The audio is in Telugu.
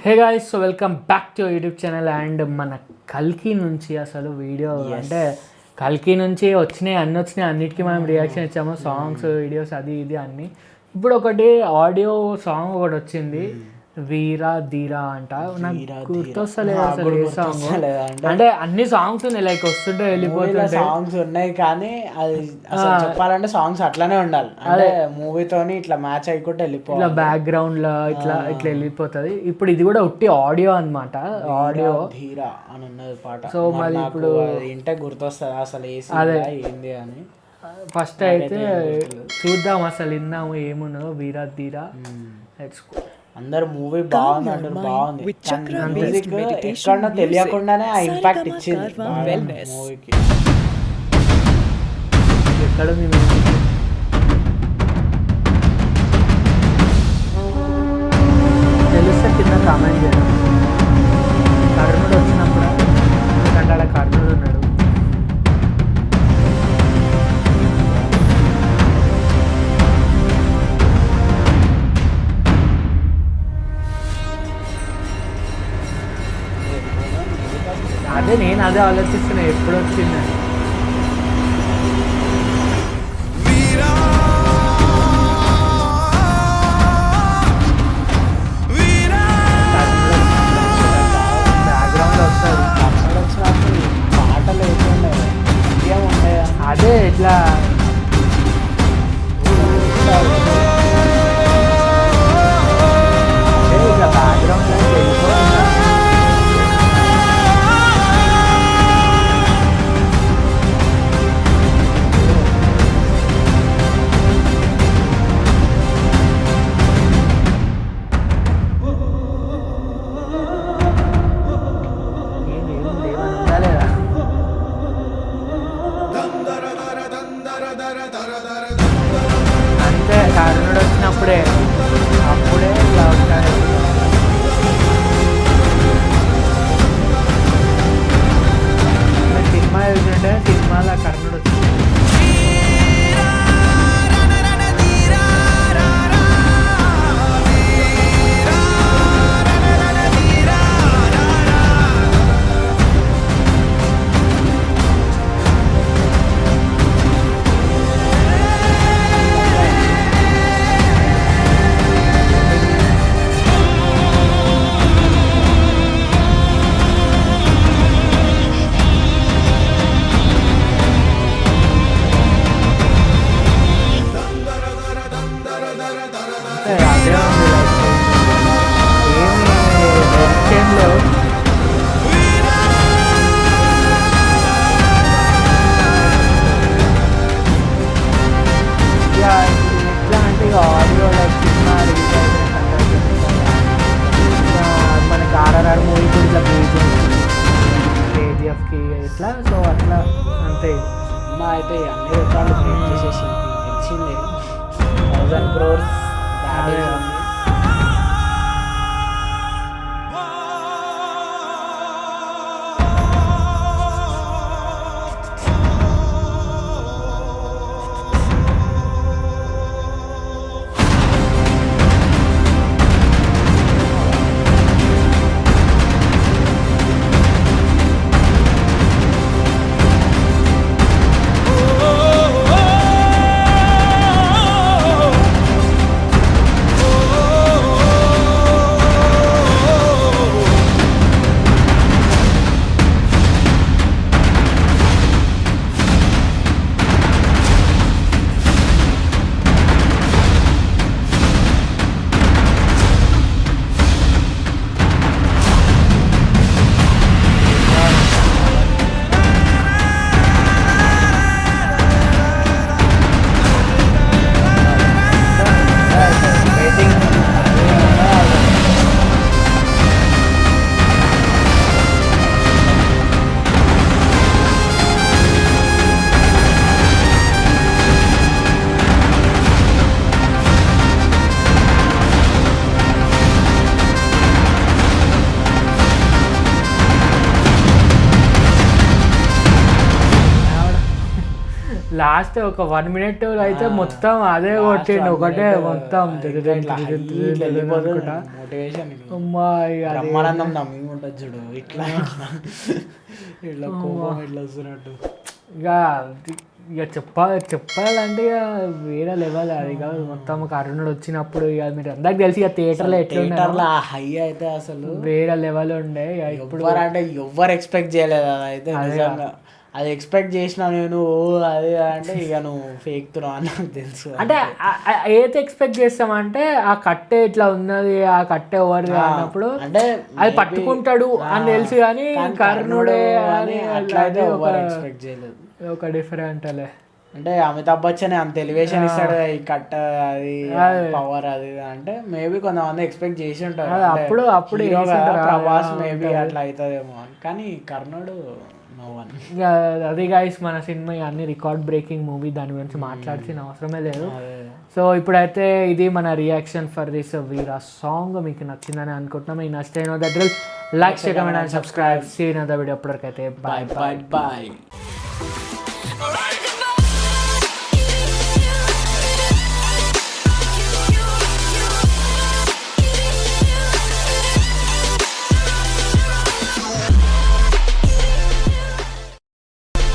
Hey guys, so welcome back to YouTube channel. And మన కల్కి నుంచి అసలు వీడియో అంటే కల్కి నుంచి వచ్చినాయి అన్నిటికీ మనం రియాక్షన్ ఇచ్చాము. సాంగ్స్, వీడియోస్, అది ఇది అన్నీ. ఇప్పుడు ఒకటి ఆడియో సాంగ్ ఒకటి వచ్చింది, వీరా ధీరా అంట. నాకు గుర్తొస్తలేదు అసలు ఏ సాంగ్. అంటే అన్ని సాంగ్స్ ఉన్నాయి, లైక్ వస్తుంటే వెళ్ళిపోతుంటే సాంగ్స్ ఉన్నాయి, కానీ అది చెప్పాలంటే సాంగ్స్ అట్లానే ఉండాలి. అంటే మూవీతోని ఇట్లా మ్యాచ్ అయిపోతే వెళ్ళిపోవాలి, ఇట్లా బ్యాక్గ్రౌండ్ లో ఇట్లా వెళ్ళిపోతుంది. ఇప్పుడు ఇది కూడా ఉట్టి ఆడియో అన్నమాట. ఆడియో ధీరా అని ఉన్నది పాట. సో మరి ఇప్పుడు ఇంటే గుర్తొస్తుంది అసలు ఏంది అని. ఫస్ట్ అయితే చూద్దాం, అసలు విన్నాము ఏమున్నదో. వీరా ధీరా, అందరు మూవీ బాగుంది అంటారు, బాగుంది. మ్యూజిక్ ఎక్కడో తెలియకుండానే ఆ ఇంపాక్ట్ ఇచ్చింది మూవీకి. ఎక్కడ తెలిస్తే కింద కామెంట్ చేయడం. కర్ణుడు వచ్చినప్పుడు, ఎందుకంటే అక్కడ కర్ణుడు ఉన్నాడు. నేను అదే ఆలోచిస్తున్నా ఎప్పుడు వచ్చిందని. బ్యాక్గ్రౌండ్ వస్తుంది, పాటలు ఏముండే అదే ఇట్లా ఇట్లా బ్యాక్గ్రౌండ్ అంతే. కర్ణుడు వచ్చినప్పుడే అప్పుడే ఇలా ఉంటాయి. సినిమా ఏంటంటే సినిమాలో కర్ణుడు వచ్చింది. అదే ఉంది ఏమి ఎట్లా అంటే ఇక ఆడియో లైక్ సినిమా రిలీజ్ అయిపోయిన మనకి ఆర్ఆర్ఆర్ మూవీ కూడా ఇట్లా కేజీఎఫ్కి ఇట్లా. సో అట్లా అంతే. సినిమా అయితే అన్ని రికార్డులు బ్రేక్ చేసేసింది, తెలిసింది. 1000 crores దాటేసింది. లాస్ట్ ఒక 1 minute అయితే మొత్తం అదే కొట్టిండు ఒకటే మొత్తం మోటివేషన్ అమ్మా ఇక అది బ్రహ్మానందం నమ్మి ఉంటుంది చూడు ఇట్లా ఇట్లా కోపం ఇట్లా వస్తున్నట్టు ఇక చెప్పాలంటే ఇక వేరే లెవెల్ అది కాదు మొత్తం కరుణుడు వచ్చినప్పుడు ఇక మీరు అందరికి తెలిసి ఇక థియేటర్లో థియేటర్లో హై అయితే అసలు వేరే లెవెల్ ఉండే ఇక ఇప్పుడు ఎవ్వరు అంటే ఎవ్వరు ఎక్స్పెక్ట్ చేయలేదు అది అయితే నిజంగా అది ఎక్స్పెక్ట్ చేసినా నేను అదే అంటే ఇక నువ్వు ఫేక్తున్నావు అని నాకు తెలుసు. అంటే ఏది ఎక్స్పెక్ట్ చేస్తామంటే ఆ కట్టె ఇట్లా ఉన్నది ఆ కట్టె ఎవరిది అన్నప్పుడు అంటే అది పట్టుకుంటాడు అని తెలుసు కానీ కర్ణుడే అని అట్లయితే ఎవరు ఎక్స్పెక్ట్ చేయలేదు. ఒక డిఫరెంట్ అలే అంటే అమితాబ్ బచ్చన్ అంత ఎలివేషన్ ఇస్తాడు ఈ కట్ట అది పవర్ అది అంటే మేబీ కొంతమంది ఎక్స్పెక్ట్ చేసి ఉంటారు అప్పుడు ప్రభాస్ మేబీ అట్లా అవుతుందేమో అని. కానీ కర్ణుడు నో వన్. అది గైస్ మన సినిమా అన్ని రికార్డ్ బ్రేకింగ్ మూవీ దాని గురించి మాట్లాడాల్సిన అవసరమే లేదు. సో ఇప్పుడైతే ఇది మన reaction for this Veera song. మీకు నచ్చిందని అనుకుంటున్నాం. మీకు నచ్చితే like, share, comment and subscribe. See in other video. అప్పటికైతే బాయ్ బాయ్.